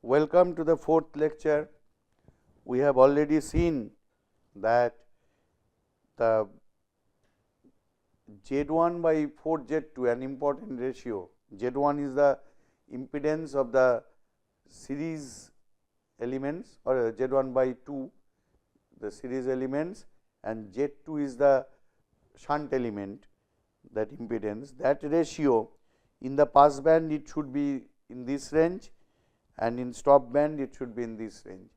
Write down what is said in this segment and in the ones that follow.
welcome to the fourth lecture. We have already seen that the Z1 by 4 Z2, an important ratio. Z1 is the impedance of the series elements, or Z1 by 2 the series elements, and Z2 is the shunt element, that impedance. That ratio in the pass band it should be in this range, and in stop band it should be in this range.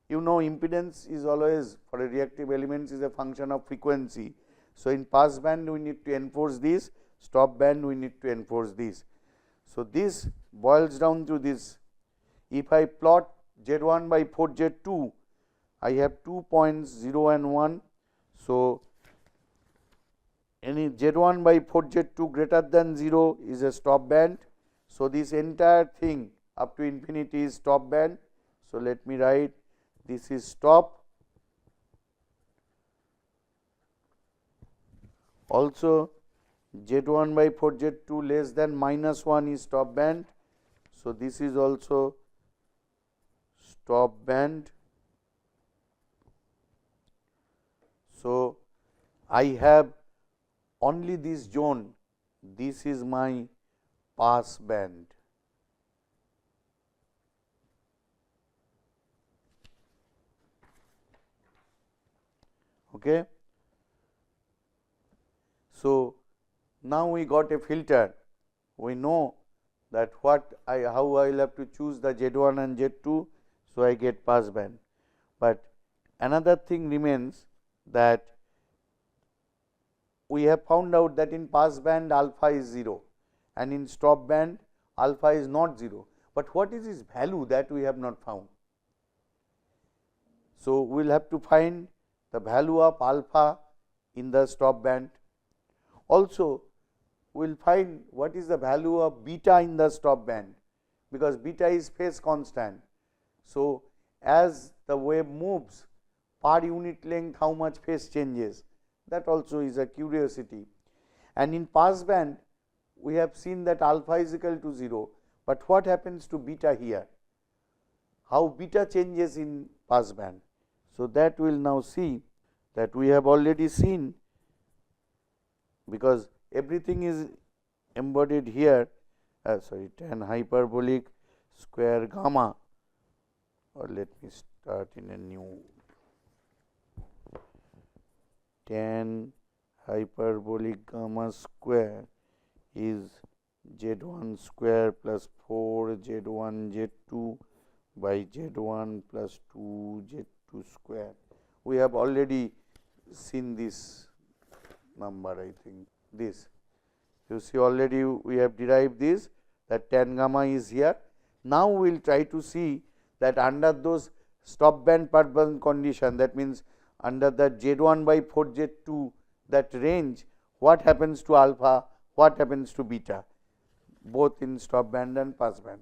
You know, impedance is always for a reactive elements is a function of frequency. So, in pass band we need to enforce this, stop band we need to enforce this. So, this boils down to this. If I plot Z1 by 4 Z2, I have 2 points 0 and 1. So, any Z1 by 4 Z2 greater than 0 is a stop band. So, this entire thing up to infinity is stop band. So, let me write this is stop. Also, Z1 by 4 Z2 less than -1 is stop band. So, this is also stop band. So, I have only this zone, this is my pass band. Okay. So, now we got a filter. We know that how I will have to choose the Z1 and Z2. So, I get pass band. But another thing remains, that we have found out that in pass band alpha is 0 and in stop band alpha is not 0. But what is its value, that we have not found. So, we will have to find the value of alpha in the stop band. Also, we will find what is the value of beta in the stop band, because beta is phase constant. So, as the wave moves per unit length, how much phase changes, that also is a curiosity. And in pass band we have seen that alpha is equal to 0, but what happens to beta here, how beta changes in pass band. So, that we will now see, that we have already seen, because everything is embodied here, tan hyperbolic square gamma, or let me start in a new, tan hyperbolic gamma square is Z1 square plus 4 Z1 Z2 by Z1 plus 2 Z2 square. We have already seen this number, I think this. You see, already we have derived this, that tan gamma is here. Now, we will try to see that under those stop band part band condition, that means under the Z1 by 4 Z2 that range, what happens to alpha, what happens to beta, both in stop band and pass band.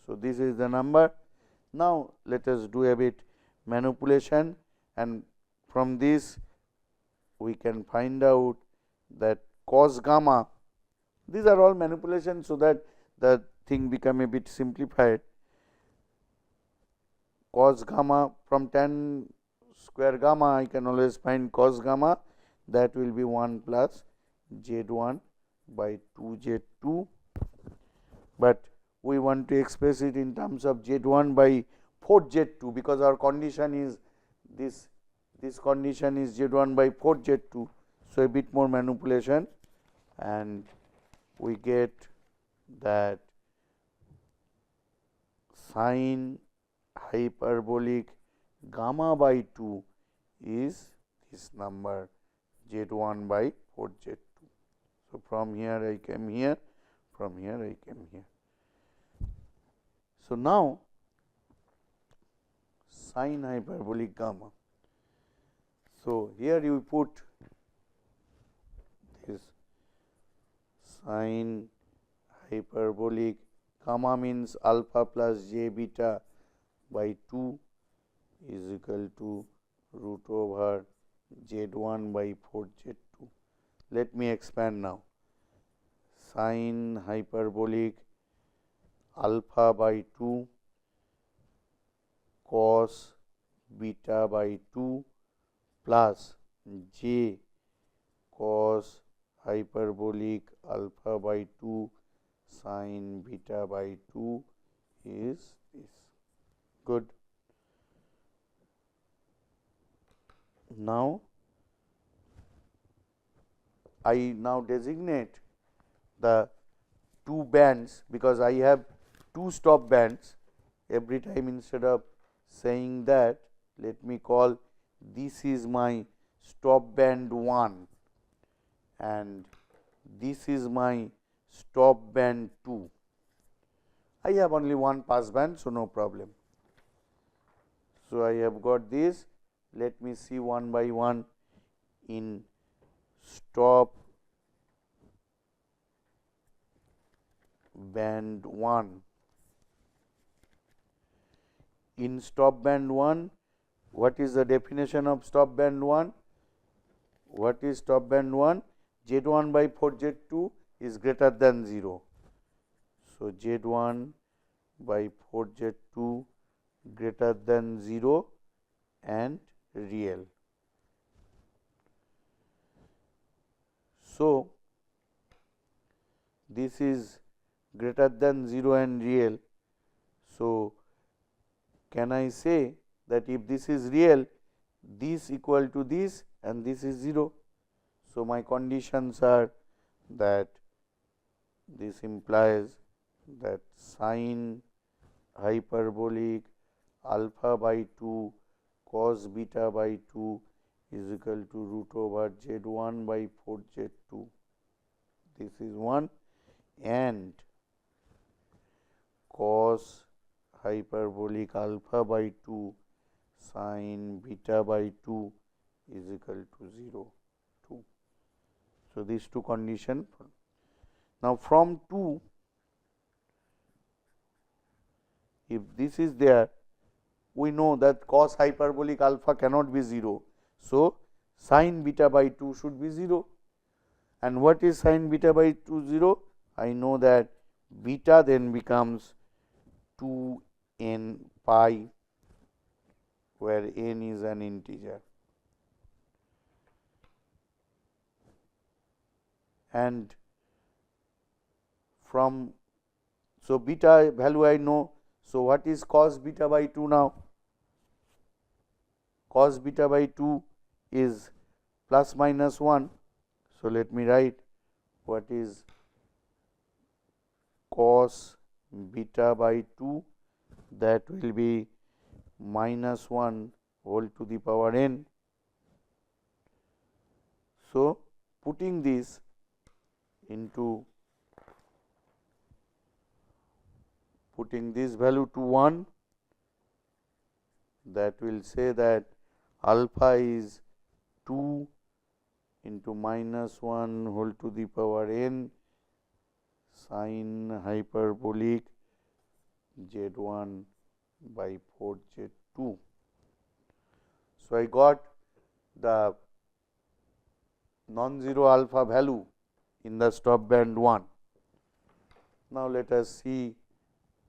So, this is the number. Now, let us do a bit manipulation, and from this we can find out that cos gamma, these are all manipulations, so that the thing become a bit simplified. Cos gamma, from tan square gamma I can always find cos gamma, that will be 1 plus Z1 by 2 Z2, but we want to express it in terms of Z1 by 4 Z2, because our condition is this condition is Z1 by 4 Z2. So, a bit more manipulation, and we get that sine hyperbolic gamma by 2 is this number Z1 by 4 Z2. So, from here I came here, from here I came here. So, now sine hyperbolic gamma. So, here you put this sine hyperbolic gamma means alpha plus j beta by 2 is equal to root over Z1 by 4 Z2. Let me expand now. Sine hyperbolic alpha by 2 cos beta by 2 plus j cos hyperbolic alpha by 2 sin beta by 2 is this. Good. Now, I now designate the two bands, because I have two stop bands. Every time, instead of saying that, let me call this is my stop band 1 and this is my stop band 2. I have only one pass band, so no problem. So, I have got this. Let me see one by one. In stop band 1, in stop band 1, what is the definition of stop band 1? What is stop band 1? Z1 by 4 Z2 is greater than 0. So, Z1 by 4 Z2 greater than 0 and real. So, this is greater than 0 and real. So, can I say that if this is real, this equal to this and this is 0. So, my conditions are that this implies that sin hyperbolic alpha by 2 cos beta by 2 is equal to root over Z1 by 4 Z2. This is one, and cos hyperbolic alpha by 2 sin beta by 2 is equal to 0, 2. So, these two conditions. Now, from 2, if this is there, we know that cos hyperbolic alpha cannot be 0. So, sin beta by 2 should be 0. And what is sin beta by 2 0? I know that beta then becomes 2n pi, where n is an integer. And from, so beta value I know. So, what is cos beta by 2 now? Cos beta by 2 is plus minus 1. So, let me write what is cos beta by 2, that will be minus 1 whole to the power n. So, putting this into putting this value to 1, that will say that alpha is 2 into minus 1 whole to the power n sin hyperbolic Z1 by 4 Z2. So, I got the non-zero alpha value in the stop band 1. Now, let us see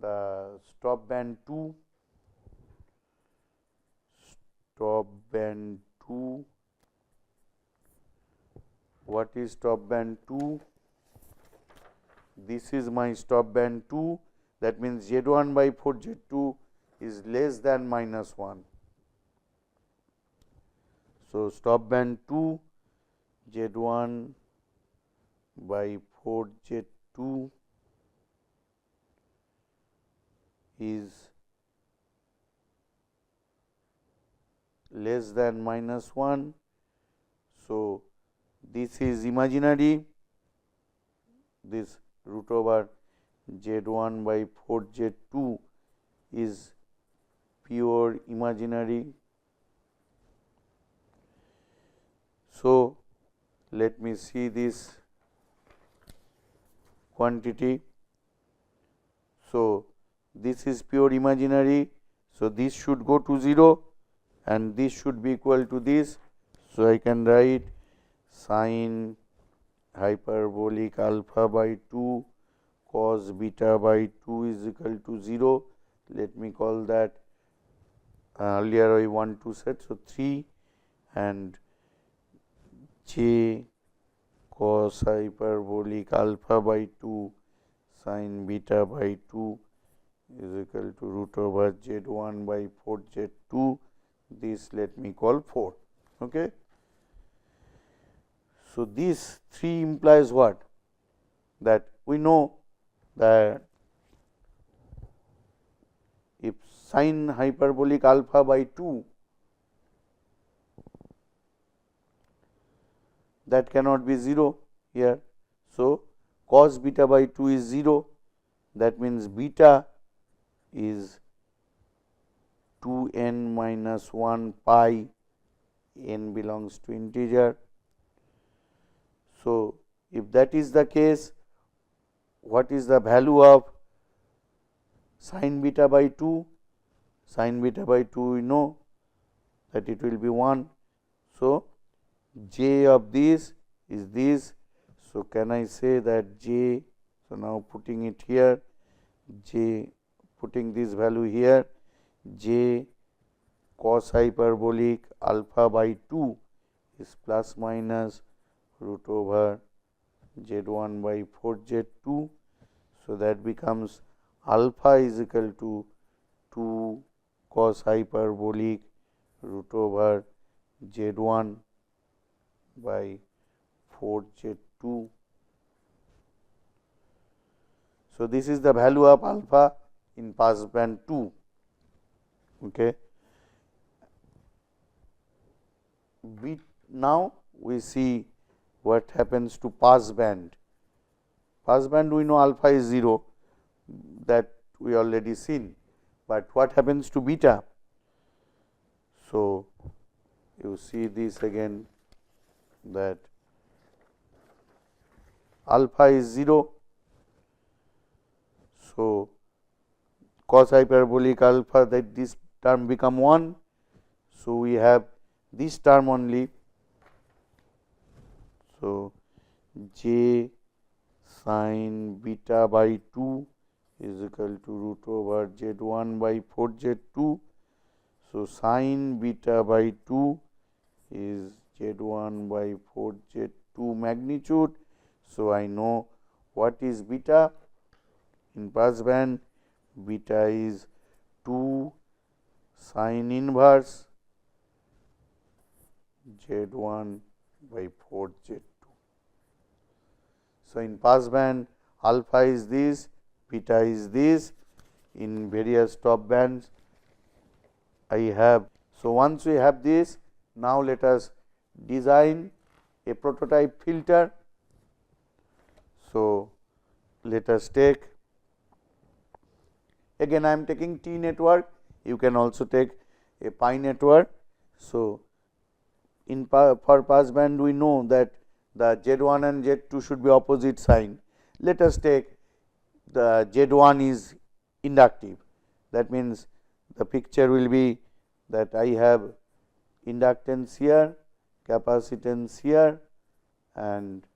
the stop band 2. Stop band 2. What is stop band 2? This is my stop band 2. That means Z1 by 4 Z2 is less than minus 1. So, stop band 2 Z1 by 4 Z2 is less than minus 1. So, this is imaginary, this root over Z1 by 4 Z2 is pure imaginary. So, let me see this quantity. So, this is pure imaginary. So, this should go to 0 and this should be equal to this. So, I can write sin hyperbolic alpha by 2 cos beta by 2 is equal to 0. Let me call that earlier I want to set, so 3 and j cos hyperbolic alpha by 2 sin beta by 2 is equal to root over z1 by 4 z2. This let me call 4. Okay. So, this 3 implies what? That we know that if sin hyperbolic alpha by 2, that cannot be 0 here. So, cos beta by 2 is 0, that means beta is 2n minus 1 pi, n belongs to integer. So, if that is the case, what is the value of sin beta by 2? Sin beta by 2 we know that it will be 1. So, j of this is this. So, can I say that j, so now putting it here, j, putting this value here, j cos hyperbolic alpha by 2 is plus minus root over z1 by 4 z2. So, that becomes alpha is equal to 2 cos hyperbolic root over z1 by 4 z2. So, this is the value of alpha in passband 2. Okay. Now, we see what happens to passband. Passband we know alpha is 0, that we already seen, but what happens to beta? So, you see this again, that alpha is 0. So, cos hyperbolic alpha, that this term become 1. So, we have this term only. So, j sin beta by 2 is equal to root over z1 by 4 z2. So, sin beta by 2 is z1 by 4 z2 magnitude. So, I know what is beta in passband. Beta is 2 sin inverse z1 by 4 z2. So, in passband alpha is this, beta is this. In various stop bands I have. So, once we have this, now let us design a prototype filter. So, let us take, again I am taking T network, you can also take a pi network. So, in for passband we know that the Z1 and Z2 should be opposite sign. Let us take the Z1 is inductive, that means the picture will be that I have inductance here, capacitance here, and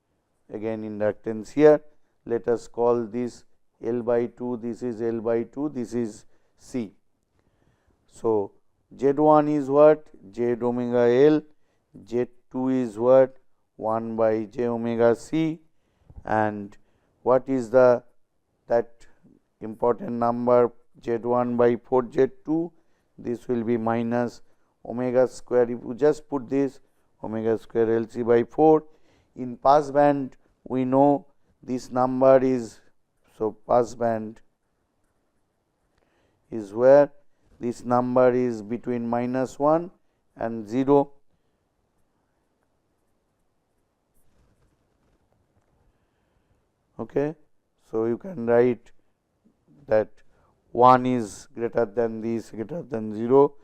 again inductance here. Let us call this L by 2, this is L by 2, this is C. So, Z1 is what? Z omega L, Z2 is what? 1 by j omega c, and what is the that important number z1 by 4 z2? This will be minus omega square. If you just put this omega square LC by 4, in passband we know this number is, so passband is where this number is between minus 1 and 0. Okay. So, you can write that 1 is greater than this, greater than 0.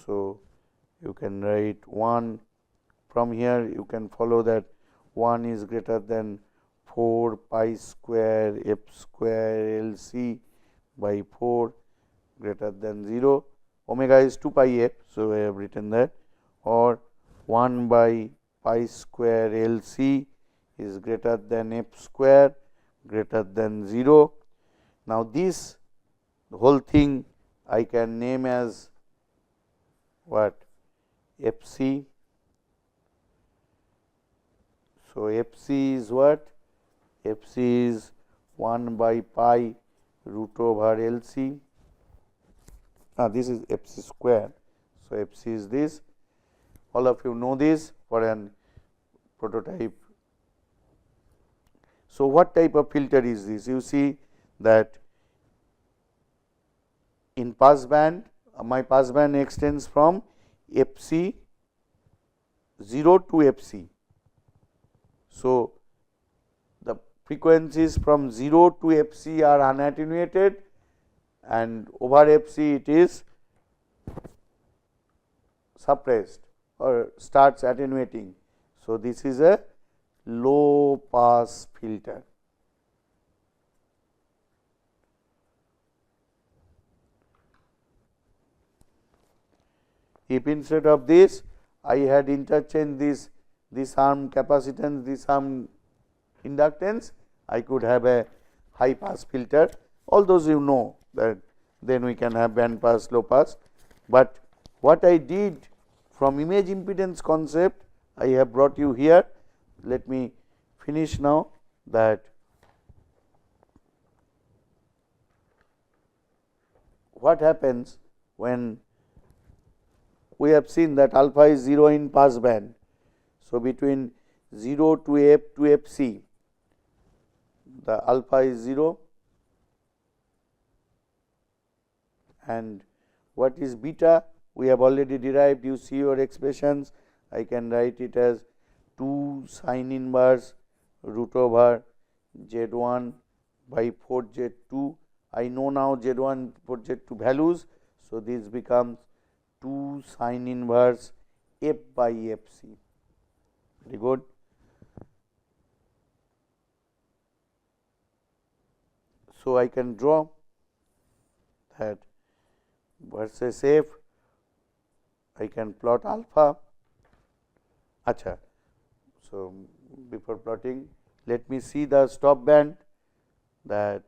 So, you can write 1 from here, you can follow that 1 is greater than 4 pi square f square L C by 4 greater than 0. Omega is 2 pi f. So, I have written that, or 1 by pi square L C is greater than f square greater than 0. Now, this whole thing I can name as what? Fc. So Fc is what? Fc is 1 by pi root over Lc. This is Fc square. So Fc is this. All of you know this for an prototype. So what type of filter is this? You see that in pass band, my pass band extends from Fc 0 to Fc. So the frequencies from 0 to Fc are unattenuated, and over Fc it is suppressed or starts attenuating. So this is a low pass filter. If instead of this I had interchanged this arm capacitance, this arm inductance, I could have a high pass filter. All those you know that then we can have band pass, low pass. But what I did from image impedance concept, I have brought you here. Let me finish now that what happens when we have seen that alpha is 0 in pass band. So between 0 to F to Fc, the alpha is 0, and what is beta? We have already derived. You see your expressions. I can write it as 2 sin inverse root over Z1 by 4 Z2. I know now Z1 for Z2 values. So this becomes 2 sin inverse F by Fc. Very good. So I can draw that versus F. I can plot alpha. Acha. So before plotting, let me see the stop band, that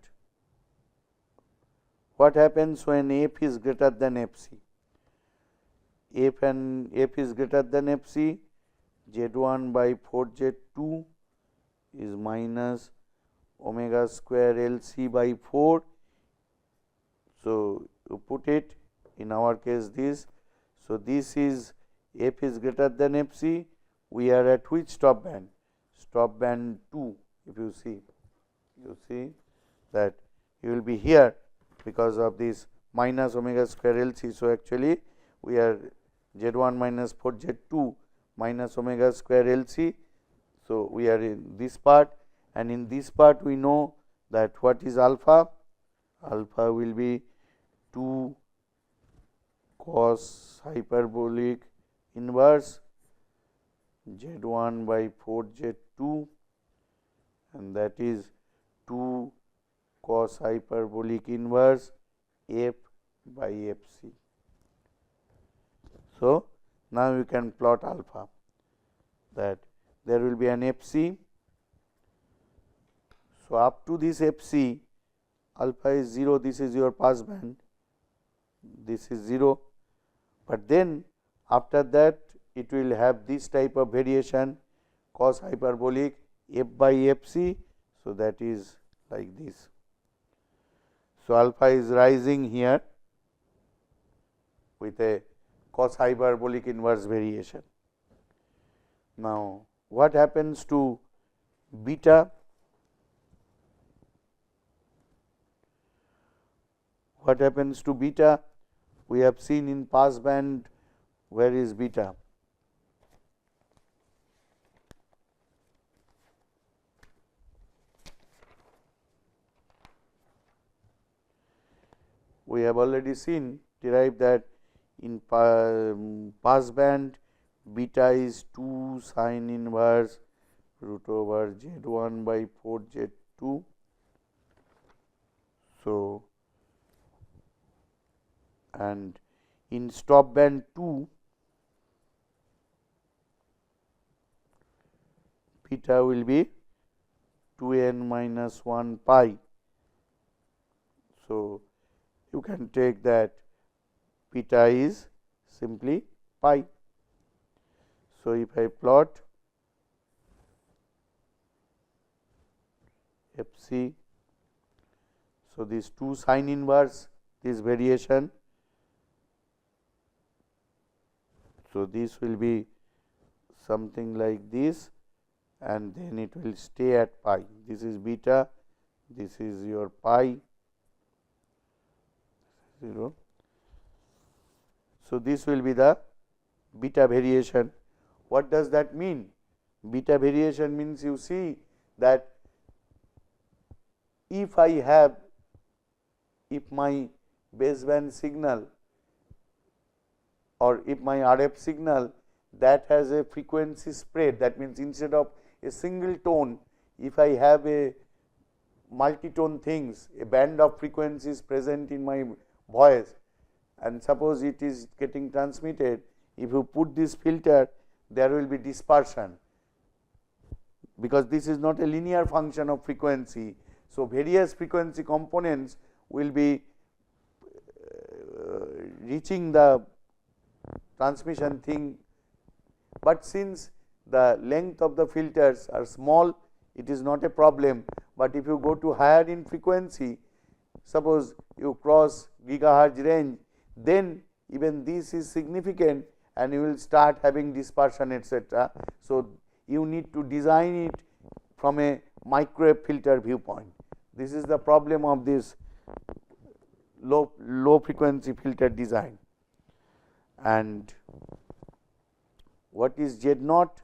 what happens when F is greater than Fc. F and F is greater than Fc, Z1 by 4 Z2 is minus omega square Lc by 4. So you put it in our case this. So this is F is greater than Fc. We are at which stop band? Stop band 2. If you see that you will be here because of this minus omega square Lc. So actually we are Z1 minus 4 Z2 minus omega square Lc. So we are in this part, and in this part we know that what is alpha? Alpha will be 2 cos hyperbolic inverse Z1 by 4 Z2, and that is 2 cos hyperbolic inverse F by Fc. So now you can plot alpha, that there will be an Fc. So up to this Fc, alpha is 0, this is your pass band, this is 0, but then after that it will have this type of variation, cos hyperbolic F by Fc. So that is like this. So alpha is rising here with a cos hyperbolic inverse variation. Now what happens to beta? What happens to beta? We have seen in pass band, where is beta? We have already seen, derived that in pass band beta is 2 sin inverse root over Z1 by 4 Z2. So and in stop band 2, beta will be 2n minus 1 pi. So you can take that beta is simply pi. So, if I plot Fc, so these two sine inverse this variation, so this will be something like this, and then it will stay at pi. This is beta, this is your pi 0. So, this will be the beta variation. What does that mean? Beta variation means, you see that if my baseband signal or if my RF signal that has a frequency spread, that means instead of a single tone, if I have a multi-tone things, a band of frequencies present in my voice, and suppose it is getting transmitted, if you put this filter, there will be dispersion, because this is not a linear function of frequency. So, various frequency components will be reaching the transmission thing, but since the length of the filters are small, it is not a problem. But if you go to higher in frequency, suppose you cross gigahertz range, then even this is significant and you will start having dispersion, etc. So, you need to design it from a microwave filter viewpoint. This is the problem of this low frequency filter design. And what is Z naught?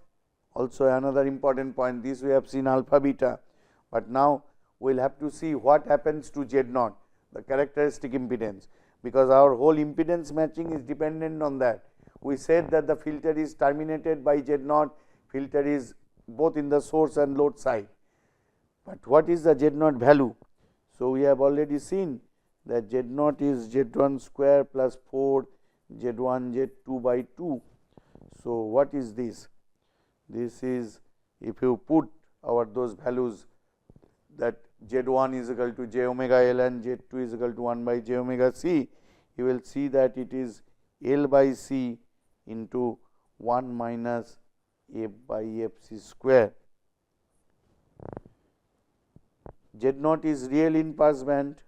Also another important point. This we have seen alpha beta, but now we will have to see what happens to Z naught, the characteristic impedance, because our whole impedance matching is dependent on that. We said that the filter is terminated by Z naught, filter is both in the source and load side. But what is the Z naught value? So, we have already seen that Z naught is Z1 square plus 4 Z1 Z2 by 2. So, what is this? This is, if you put those values, that Z1 is equal to j omega L and Z2 is equal to 1 by j omega C, you will see that it is L by C into 1 minus F by Fc square. Z naught is real in pass band.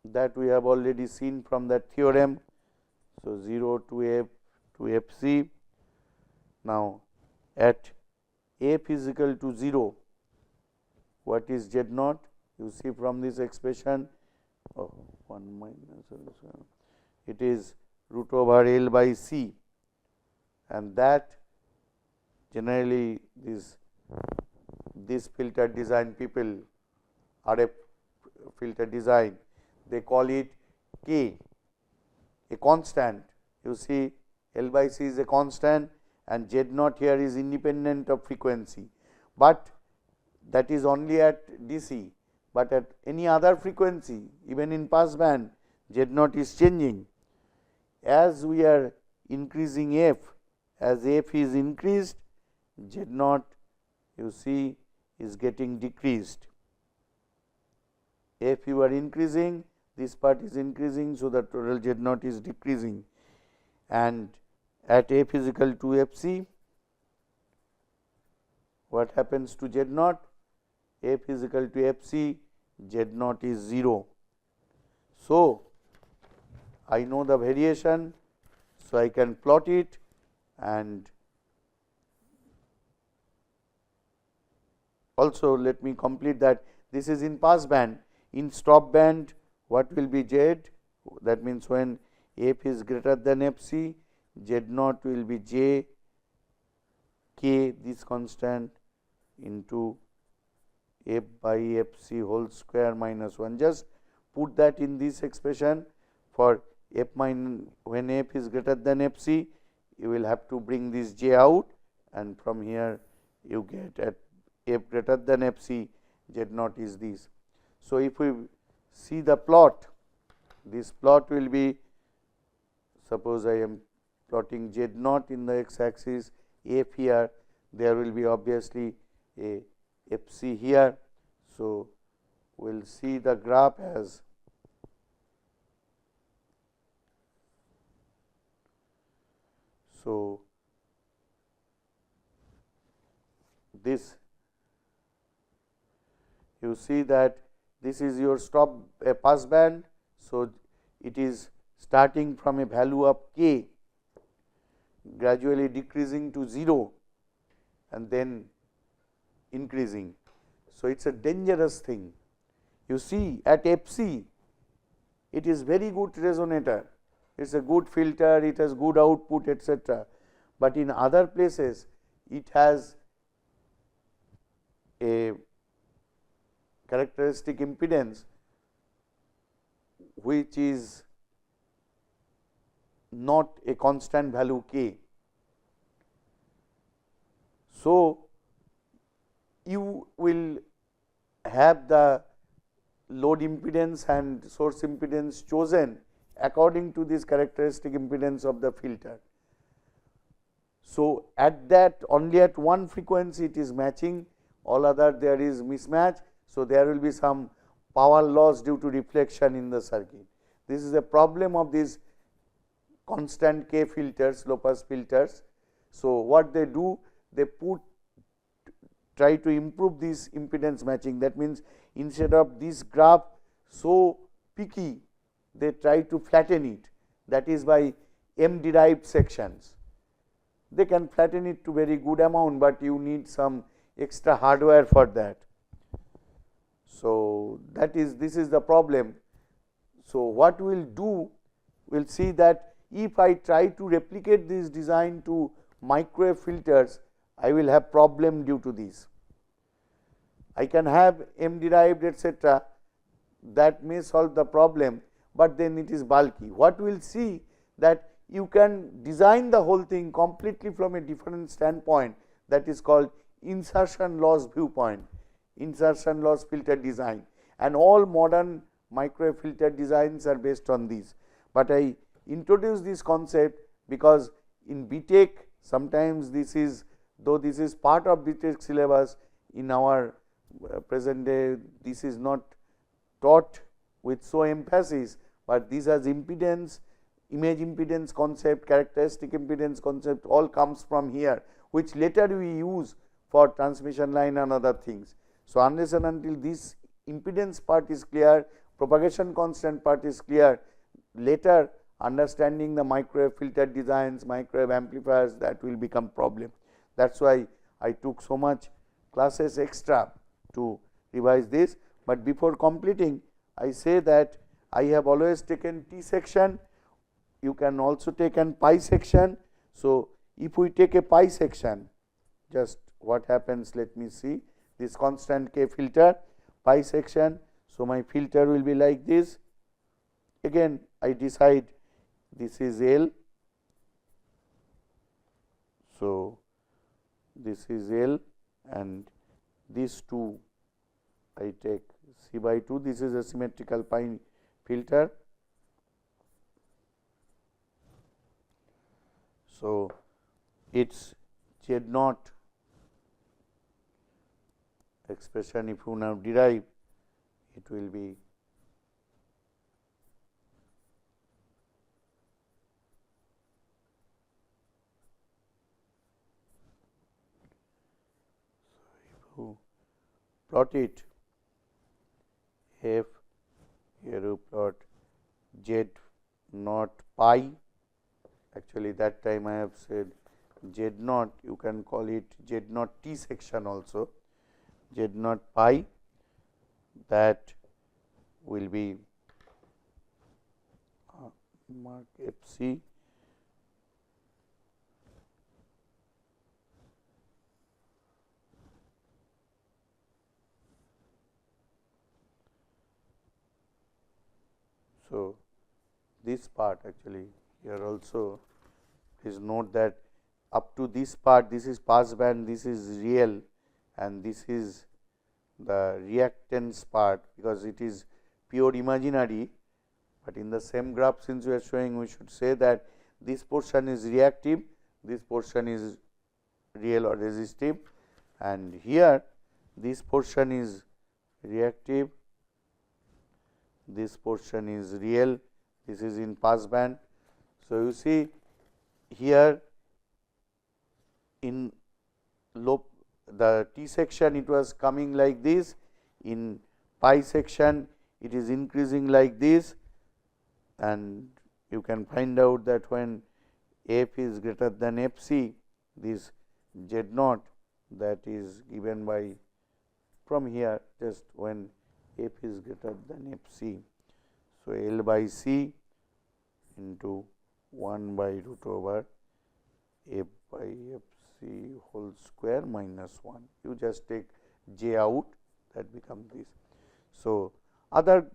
That we have already seen from that theorem. So, 0 to F to Fc. Now, at F is equal to 0, what is Z naught? You see from this expression, 1 minus, it is root over L by C, and that generally this filter design people, RF filter design, they call it K, a constant. You see L by C is a constant and Z naught here is independent of frequency, but that is only at DC, but at any other frequency, even in pass band, Z naught is changing. As we are increasing F, as F is increased, Z naught, you see, is getting decreased. If you are increasing, this part is increasing, so the total Z naught is decreasing, and at F is equal to Fc, what happens to Z naught? F is equal to Fc, Z naught is 0. So, I know the variation, so I can plot it, and also let me complete that. This is in pass band. In stop band, what will be Z? That means when F is greater than Fc, Z naught will be J K, this constant, into F by Fc whole square minus 1. Just put that in this expression for F minus, when F is greater than Fc, you will have to bring this J out, and from here you get at F greater than Fc, Z naught is this. So, if we see the plot, this plot will be, suppose I am plotting Z naught in the x axis, F here, there will be obviously a Fc here. So, we will see the graph as So, this you see that this is your stop pass band. So, it is starting from a value of k, gradually decreasing to 0 and then increasing. So, it is a dangerous thing. You see at FC it is very good resonator, it is a good filter, it has good output, etc. But in other places it has a characteristic impedance which is not a constant value k. So, you will have the load impedance and source impedance chosen according to this characteristic impedance of the filter. So, at that only at one frequency it is matching, all other there is mismatch. So, there will be some power loss due to reflection in the circuit. This is a problem of these constant K filters, low pass filters. So, what they do, they try to improve this impedance matching. That means, instead of this graph so peaky, they try to flatten it, that is by M derived sections. They can flatten it to very good amount, but you need some extra hardware for that. So, this is the problem. So, what we will do, we will see that if I try to replicate this design to microwave filters, I will have problem due to this. I can have M derived etc., that may solve the problem, but then it is bulky. What we will see, that you can design the whole thing completely from a different standpoint, that is called insertion loss viewpoint, insertion loss filter design, and all modern microwave filter designs are based on this. But I introduce this concept because in BTech sometimes this is, though this is part of BTech syllabus, in our present day this is not taught with so emphasis, but this has impedance, image impedance concept, characteristic impedance concept, all comes from here, which later we use for transmission line and other things. So, unless and until this impedance part is clear, propagation constant part is clear, later understanding the microwave filter designs, microwave amplifiers, that will become problem. That is why I took so much classes extra to revise this. But before completing, I say that I have always taken T section, you can also take an pi section. So, if we take a pi section, just what happens, let me see, this constant K filter, pi section. So, my filter will be like this. Again I decide this is L. So, this is L and these two I take C by 2, this is a symmetrical pi filter. So, its Z0 expression, if you now derive, it will be plot it, F, here you plot Z0 pi, actually that time I have said Z0, you can call it Z0 T section also, Z0 pi, that will be mark FC. So, this part actually here also, please note that up to this part, this is pass band, this is real and this is the reactance part, because it is pure imaginary, but in the same graph since we are showing, we should say that this portion is reactive, this portion is real or resistive, and here this portion is reactive, this portion is real, this is in pass band. So, you see here in low the T section it was coming like this, in pi section it is increasing like this, and you can find out that when f is greater than f c, this z naught that is given by from here just when f is greater than f c. So, L by c into 1 by root over f by f c whole square minus 1. You just take j out, that becomes this. So, other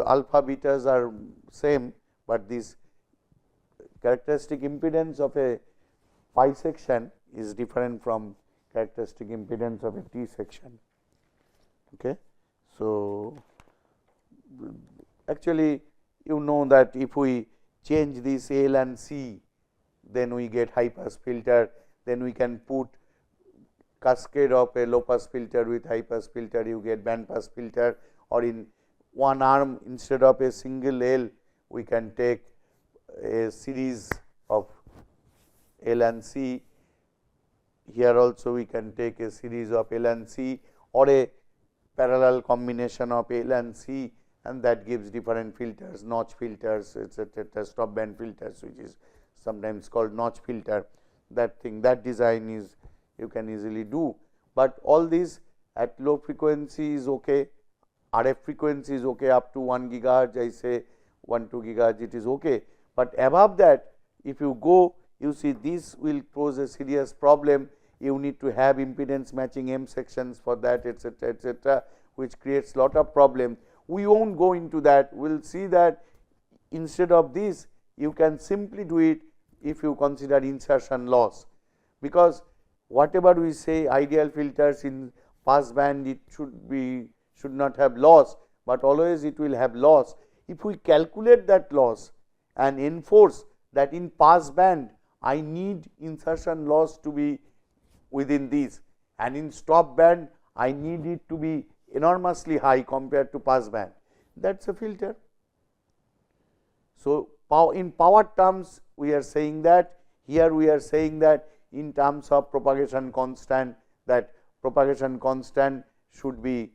alpha betas are same, but this characteristic impedance of a pi section is different from characteristic impedance of a T section. Okay. So, actually you know that if we change this L and C, then we get high pass filter, then we can put cascade of a low pass filter with high pass filter, you get band pass filter, or in one arm instead of a single L we can take a series of L and C. Here also we can take a series of L and C or a parallel combination of L and C, and that gives different filters, notch filters, etc., stop band filters, which is sometimes called notch filter. That thing, that design is you can easily do, but all these at low frequency is okay, RF frequency is okay, up to 1 gigahertz, I say 1-2 gigahertz it is okay, but above that if you go, you see this will pose a serious problem. You need to have impedance matching M sections for that, etc., which creates lot of problem. We won't go into that, we will see that instead of this you can simply do it if you consider insertion loss, because whatever we say ideal filters in pass band, it should not have loss, but always it will have loss. If we calculate that loss and enforce that in pass band I need insertion loss to be within this, and in stop band I need it to be enormously high compared to pass band, that is a filter. So, in power terms we are saying that, here we are saying that in terms of propagation constant, that propagation constant should be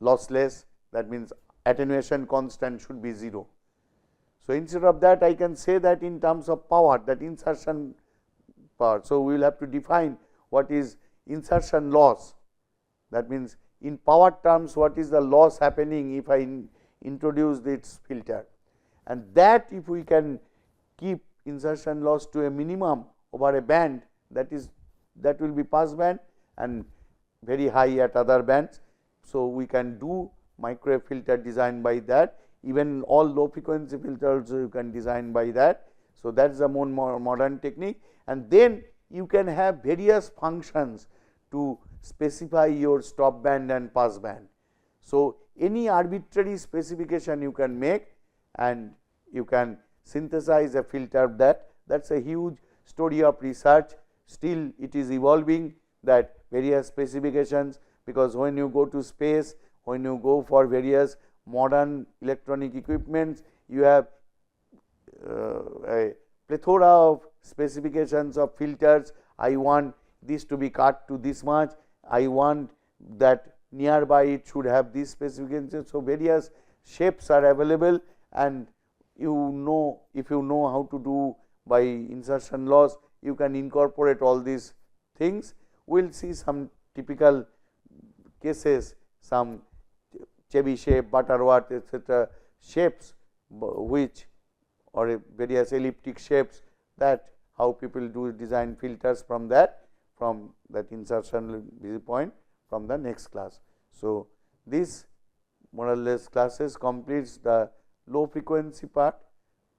lossless, that means attenuation constant should be 0. So, instead of that I can say that in terms of power, that insertion power. So, we will have to define what is insertion loss, that means in power terms what is the loss happening if I introduce this filter, and that if we can keep insertion loss to a minimum over a band, that will be pass band and very high at other bands. So, we can do microwave filter design by that, even all low frequency filters you can design by that. So, that is a more modern technique, and then you can have various functions to specify your stop band and pass band. So, any arbitrary specification you can make and you can synthesize a filter, that is a huge story of research. Still it is evolving, that various specifications, because when you go to space, when you go for various modern electronic equipments, you have a plethora of specifications of filters. I want this to be cut to this much, I want that nearby it should have these specifications. So, various shapes are available, and you know, if you know how to do by insertion loss, you can incorporate all these things. We will see some typical cases, some Chevy shape, Butterworth, etc., shapes which or various elliptic shapes, that how people do design filters from that insertion viewpoint from the next class. So, this more or less classes completes the low frequency part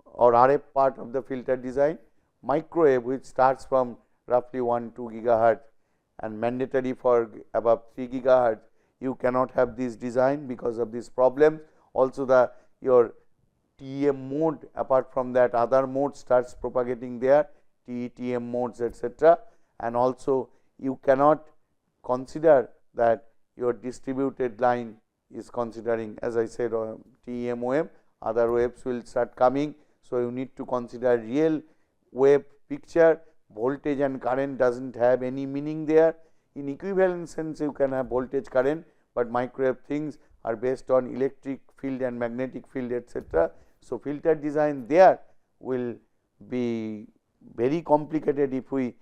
or RF part of the filter design. Microwave, which starts from roughly 1-2 gigahertz and mandatory for above 3 gigahertz, you cannot have this design because of this problem. Also, your TEM mode, apart from that other mode starts propagating there, TEM modes, etc., and also you cannot consider that your distributed line is considering, as I said, TEM wave, other waves will start coming. So, you need to consider real wave picture, voltage and current doesn't have any meaning there. In equivalent sense, you can have voltage, current, but microwave things are based on electric field and magnetic field, etc. So, filter design there will be very complicated if we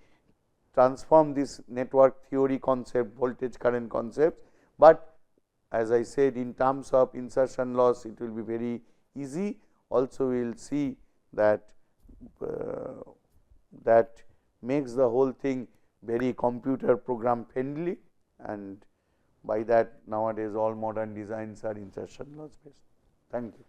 transform this network theory concept, voltage current concepts, but as I said, in terms of insertion loss it will be very easy. Also we will see that that makes the whole thing very computer program friendly, and by that nowadays all modern designs are insertion loss based. Thank you.